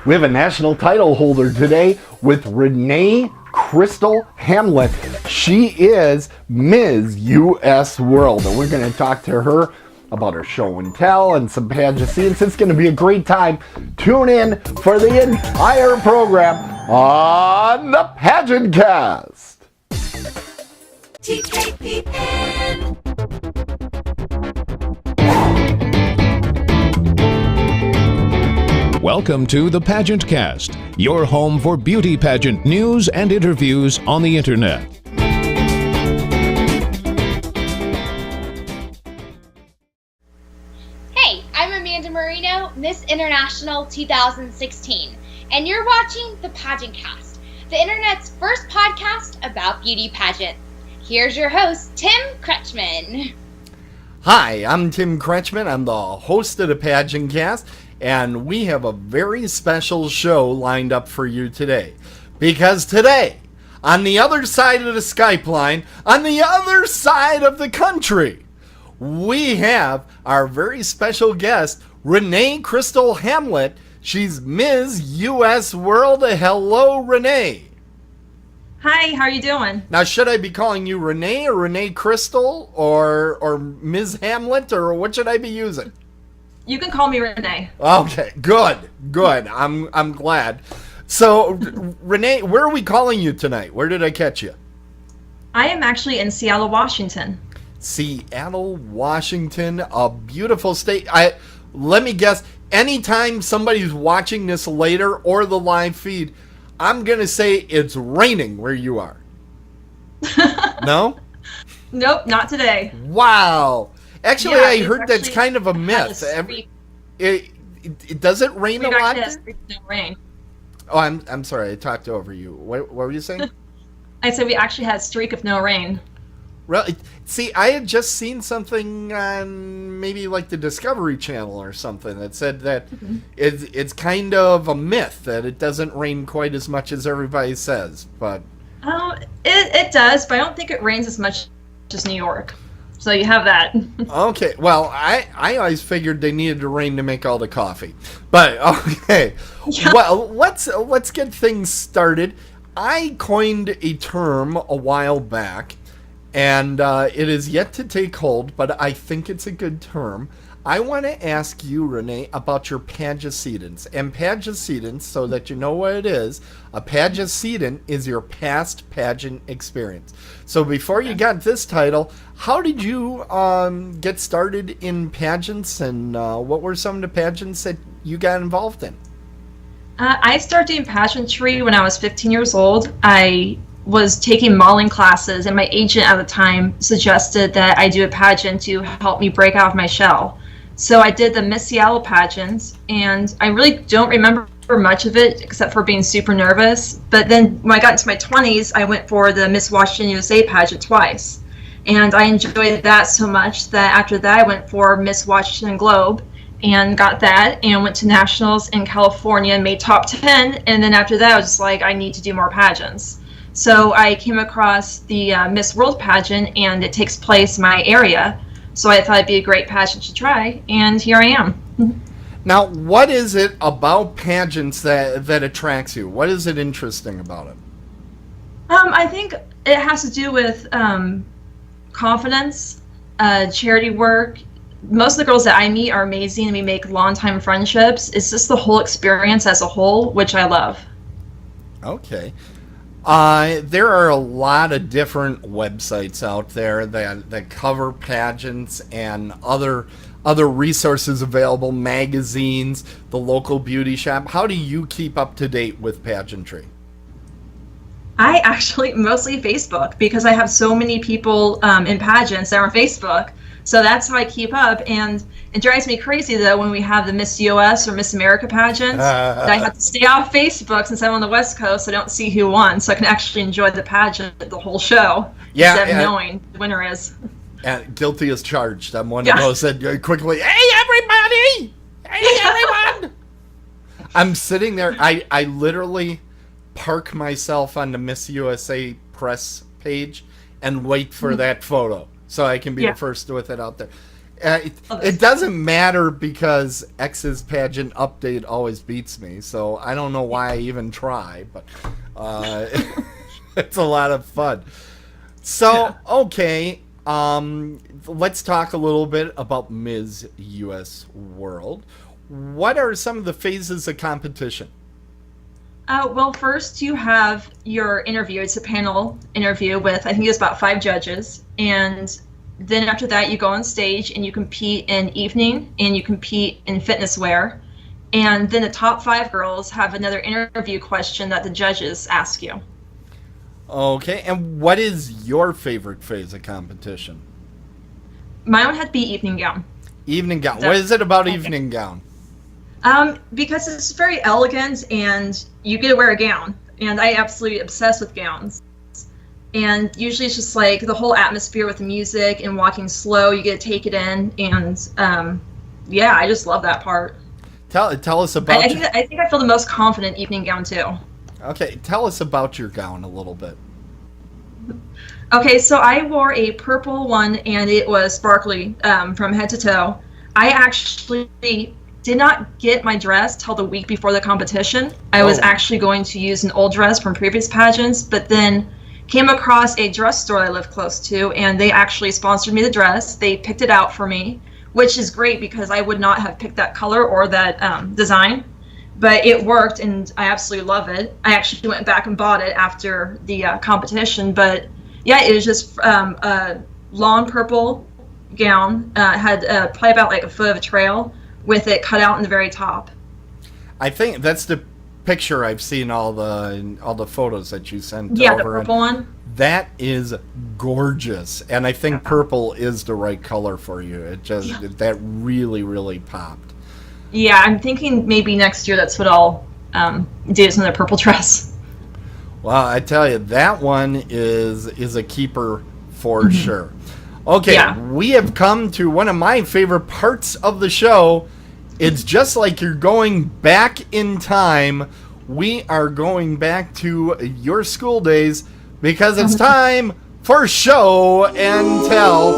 We have a national title holder today with Rene Krystle Hamlet. She is Ms. U.S. World, and we're going to talk to her about her show and tell and some pageant scenes. It's going to be a great time. Tune in for the entire program on the PageantCast. TKPN. Welcome to the PageantCast, your home for beauty pageant news and interviews on the internet. Hey, I'm Amanda Marino, Miss International 2016, and you're watching the PageantCast, the internet's first podcast about beauty pageant. Here's your host, Tim Kretschmann. Hi, I'm Tim Kretschmann. I'm the host of the PageantCast, and we have a very special show lined up for you today. Because today, on the other side of the Skype line, on the other side of the country, we have our very special guest, Rene Krystle Hamlet. She's Ms. U.S. World. Hello, Rene. Hi, how are you doing? Now, should I be calling you Rene or Rene Krystle or Ms. Hamlet, or what should I be using? You can call me Renee. Okay, good. I'm glad. So, Rene, where are we calling you tonight? Where did I catch you? I am actually in Seattle, Washington. Seattle, Washington, a beautiful state. Let me guess, anytime somebody's watching this later or the live feed, I'm going to say it's raining where you are. No? Nope, not today. Wow. Actually, Yeah, I heard that's kind of a myth. Does it rain a lot? No rain. Oh, I'm sorry. I talked over you. What were you saying? I said we actually had a streak of no rain. Really? See, I had just seen something on maybe like the Discovery Channel or something that said that it's kind of a myth that it doesn't rain quite as much as everybody says. But It does, but I don't think it rains as much as New York. So you have that. Okay, well, I always figured they needed to rain to make all the coffee. But, okay, Yeah. Well, let's get things started. I coined a term a while back, and it is yet to take hold, but I think it's a good term. I want to ask you, Rene, about your pageantcedents. And pageantcedents, so that you know what it is, a pageantcedent is your past pageant experience. So before you got this title, how did you get started in pageants, and what were some of the pageants that you got involved in? I started doing pageantry when I was 15 years old. I was taking modeling classes, and my agent at the time suggested that I do a pageant to help me break out of my shell. So I did the Miss Seattle pageant, and I really don't remember much of it except for being super nervous. But then when I got into my 20s, I went for the Miss Washington USA pageant twice. And I enjoyed that so much that after that I went for Miss Washington Globe and got that, and went to nationals in California and made top 10. And then after that I was just like, I need to do more pageants. So I came across the Miss World pageant, and it takes place in my area. So I thought it'd be a great pageant to try, and here I am. Now, what is it about pageants that attracts you? What is it interesting about it? I think it has to do with confidence, charity work. Most of the girls that I meet are amazing, and we make long-time friendships. It's just the whole experience as a whole, which I love. Okay. There are a lot of different websites out there that cover pageants and other resources available, magazines, the local beauty shop. How do you keep up to date with pageantry? I actually mostly Facebook, because I have so many people in pageants that are on Facebook. So that's how I keep up. And it drives me crazy, though, when we have the Miss US or Miss America pageants, that I have to stay off Facebook since I'm on the West Coast. So I don't see who won, so I can actually enjoy the pageant, the whole show, instead of knowing the winner is. And guilty as charged. I'm one of those that quickly, hey, everybody! Hey, everyone! I'm sitting there. I literally park myself on the Miss USA press page and wait for that photo so I can be the first with it out there. It doesn't matter because X's pageant update always beats me, so I don't know why I even try, but it's a lot of fun. So, okay, let's talk a little bit about Ms. US World. What are some of the phases of competition? Well, first you have your interview. It's a panel interview with, I think it's about 5 judges. And then after that, you go on stage and you compete in evening and you compete in fitness wear. And then the top 5 girls have another interview question that the judges ask you. Okay, and what is your favorite phase of competition? Mine would have to be evening gown. Evening gown. What is it about evening gown? Because it's very elegant and you get to wear a gown. And I absolutely obsess with gowns. And usually it's just like the whole atmosphere with the music and walking slow, you get to take it in. And yeah, I just love that part. Tell us about I think I feel the most confident evening gown too. Okay, tell us about your gown a little bit. Okay, so I wore a purple one and it was sparkly from head to toe. I actually did not get my dress till the week before the competition. I was actually going to use an old dress from previous pageants, but then came across a dress store I live close to, and they actually sponsored me the dress. They picked it out for me, which is great because I would not have picked that color or that design, but it worked and I absolutely love it. I actually went back and bought it after the competition, but yeah, it was just a long purple gown, had probably about like a foot of a trail with it cut out in the very top. I think that's the picture I've seen all the photos that you sent yeah, over. The purple one. That is gorgeous, and I think purple is the right color for you. It just that really popped. Yeah, I'm thinking maybe next year that's what I'll do, is another purple dress. Well, I tell you, that one is a keeper for sure. Okay, we have come to one of my favorite parts of the show. It's just like you're going back in time. We are going back to your school days because it's time for show and tell.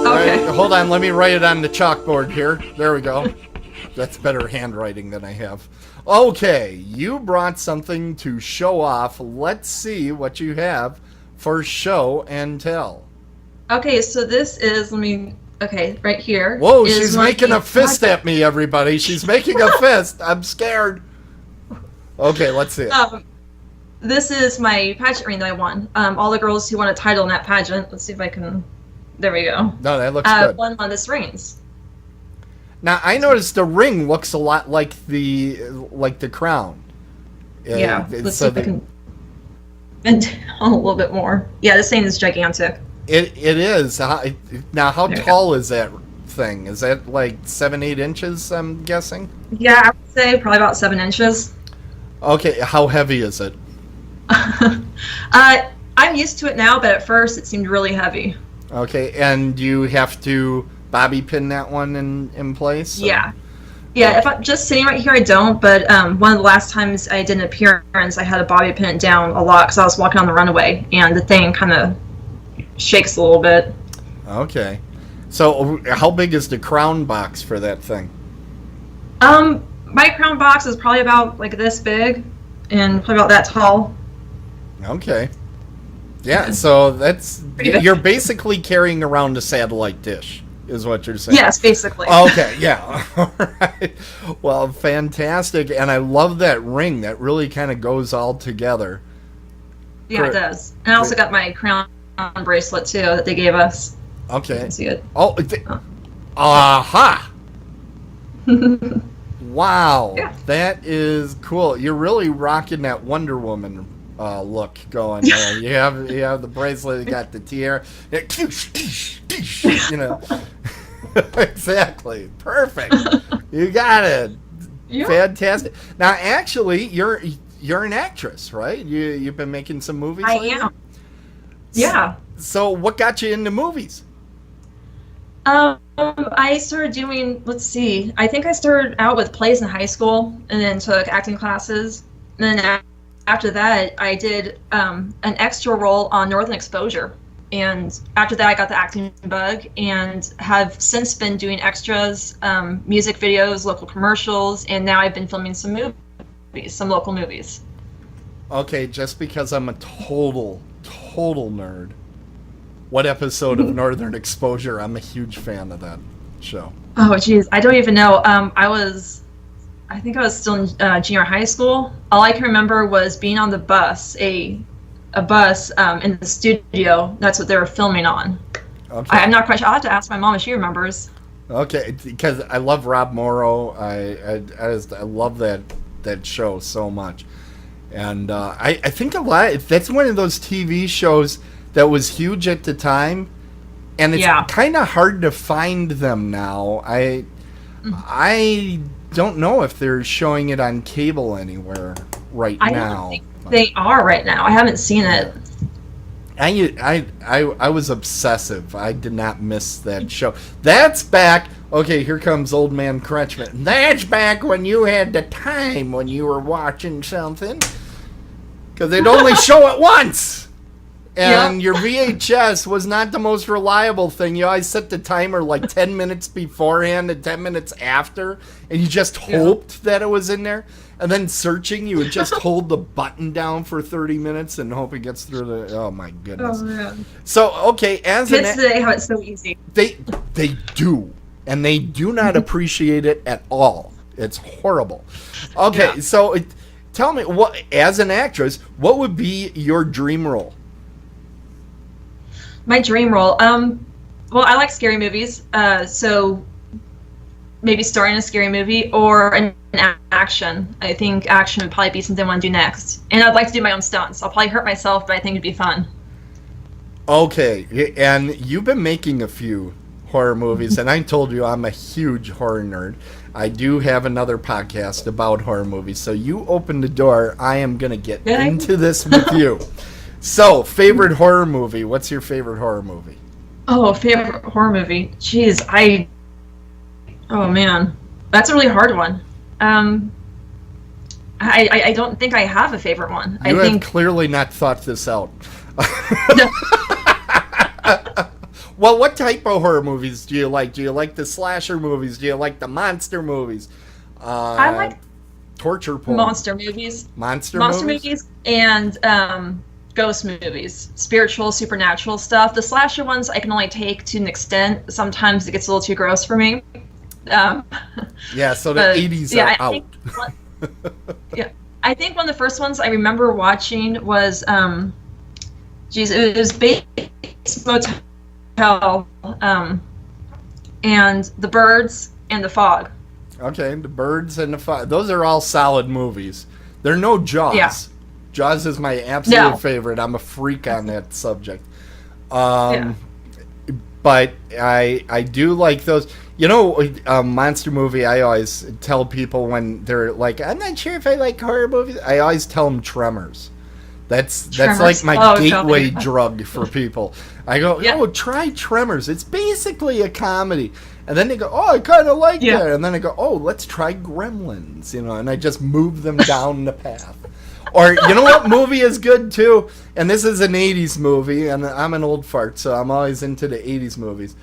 Okay. Right, hold on, let me write it on the chalkboard here. There we go. That's better handwriting than I have. Okay, you brought something to show off. Let's see what you have for show and tell. Okay, so this is, right here. Whoa, she's making a fist at me, everybody. She's making a fist. I'm scared. Okay, let's see it. This is my pageant ring that I won. All the girls who won a title in that pageant. Let's see if I can... There we go. No, that looks good. Won on this rings. Now, I noticed the ring looks a lot like the crown. Yeah, let's see if I can bend down a little bit more. Yeah, this thing is gigantic. It is. Now, how tall is that thing? Is that like 7-8 inches, I'm guessing? Yeah, I would say probably about 7 inches. Okay, how heavy is it? I'm used to it now, but at first it seemed really heavy. Okay, and you have to bobby pin that one in place? Or? Yeah. Yeah, if I'm just sitting right here, I don't, but one of the last times I did an appearance, I had to bobby pin it down a lot because I was walking on the runaway, and the thing kind of shakes a little bit. Okay. So how big is the crown box for that thing? My crown box is probably about like this big and probably about that tall. Okay. Yeah, so that's you're basically carrying around a satellite dish is what you're saying. Yes, basically. Okay, yeah. All right. Well, fantastic, and I love that ring. That really kind of goes all together. Yeah, it does. And I also got my crown bracelet too that they gave us. Okay. You can see it. Oh, aha! Wow, yeah. That is cool. You're really rocking that Wonder Woman look going there. You have the bracelet, you got the tiara. You know. Exactly. Perfect. You got it. Yeah. Fantastic. Now, actually, you're an actress, right? You've been making some movies lately? I am. Yeah. So what got you into movies? I started doing, let's see, I think I started out with plays in high school and then took acting classes. And then after that, I did an extra role on Northern Exposure. And after that, I got the acting bug and have since been doing extras, music videos, local commercials, and now I've been filming some movies, some local movies. Okay, just because I'm a total nerd. What episode of Northern Exposure? I'm a huge fan of that show. Oh, geez, I don't even know. I think I was still in junior high school. All I can remember was being on the bus, a bus in the studio. That's what they were filming on. Okay. I'm not quite sure. I'll have to ask my mom if she remembers. Okay, because I love Rob Morrow. I love that show so much. And I think that's one of those TV shows that was huge at the time, and it's kind of hard to find them now. I don't know if they're showing it on cable anywhere now. I don't think they are right now. I haven't seen it. I was obsessive. I did not miss that show. That's back. Okay, here comes old man Kretschmann. That's back when you had the time when you were watching something, because they'd only show it once. And your VHS was not the most reliable thing. You always set the timer like 10 minutes beforehand and 10 minutes after, and you just hoped that it was in there. And then searching, you would just hold the button down for 30 minutes and hope it gets through the... Oh, my goodness. Oh, man. So, okay, as kids today have it so easy. They do, and they do not appreciate it at all. It's horrible. Okay, so tell me, as an actress, what would be your dream role? My dream role, well, I like scary movies, so maybe starring in a scary movie or an action. I think action would probably be something I want to do next. And I'd like to do my own stunts. I'll probably hurt myself, but I think it'd be fun. Okay, and you've been making a few horror movies, and I told you I'm a huge horror nerd. I do have another podcast about horror movies, so you open the door. I am going to get into this with you. So, favorite horror movie. What's your favorite horror movie? Oh, favorite horror movie. Jeez, oh man, that's a really hard one. I don't think I have a favorite one. You have clearly not thought this out. Well, what type of horror movies do you like? Do you like the slasher movies? Do you like the monster movies? I like torture porn. Monster movies. Monster movies and ghost movies, spiritual, supernatural stuff. The slasher ones I can only take to an extent. Sometimes it gets a little too gross for me. Yeah, so the 80s are out. I think one of the first ones I remember watching was, it was Bates Motel, and The Birds and The Fog. Okay, The Birds and The Fog. Those are all solid movies. They're no Jaws. Yeah. Jaws is my absolute favorite. I'm a freak on that subject. But I do like those. You know, monster movie, I always tell people when they're like, I'm not sure if I like horror movies, I always tell them Tremors. That's like my gateway drug for people. I go, try Tremors. It's basically a comedy. And then they go, I kind of like that. And then I go, let's try Gremlins, and I just move them down the path. Or, you know what movie is good, too? And this is an 80s movie, and I'm an old fart, so I'm always into the 80s movies.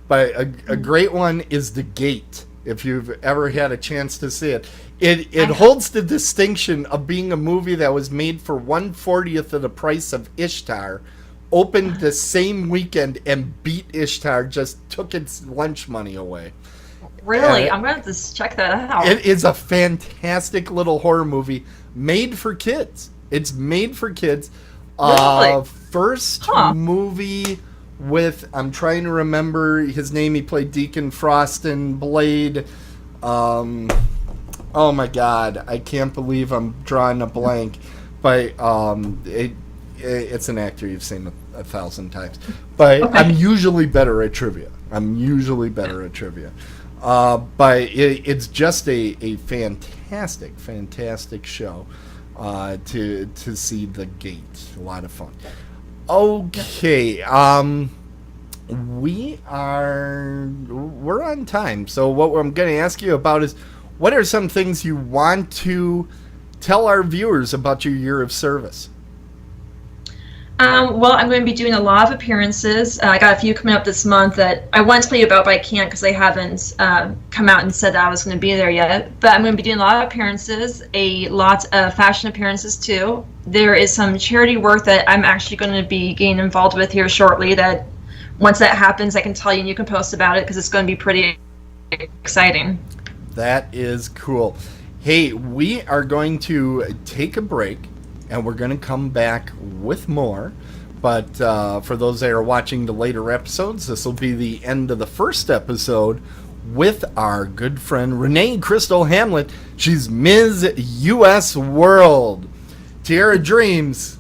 But a great one is The Gate, if you've ever had a chance to see it. It holds the distinction of being a movie that was made for 1/40th of the price of Ishtar, opened the same weekend, and beat Ishtar, just took its lunch money away. Really? I'm going to have to check that out. It is a fantastic little horror movie made for kids. It's made for kids. Really? First movie with, I'm trying to remember his name. He played Deacon Frost in Blade. Oh my God, I can't believe I'm drawing a blank. But it's an actor you've seen a 1,000 times. But I'm usually better at trivia. But it's just a fantastic, fantastic show to see The Gate. A lot of fun. Okay, we're on time. So what I'm going to ask you about is, what are some things you want to tell our viewers about your year of service? Well, I'm going to be doing a lot of appearances. I got a few coming up this month that I want to tell you about, but I can't because they haven't come out and said that I was going to be there yet. But I'm going to be doing a lot of appearances, a lot of fashion appearances too. There is some charity work that I'm actually going to be getting involved with here shortly that once that happens, I can tell you and you can post about it because it's going to be pretty exciting. That is cool. Hey, we are going to take a break, and we're going to come back with more. But for those that are watching the later episodes, this will be the end of the first episode with our good friend Rene Krystle Hamlet. She's Ms. U.S. World. Tierra Dreams.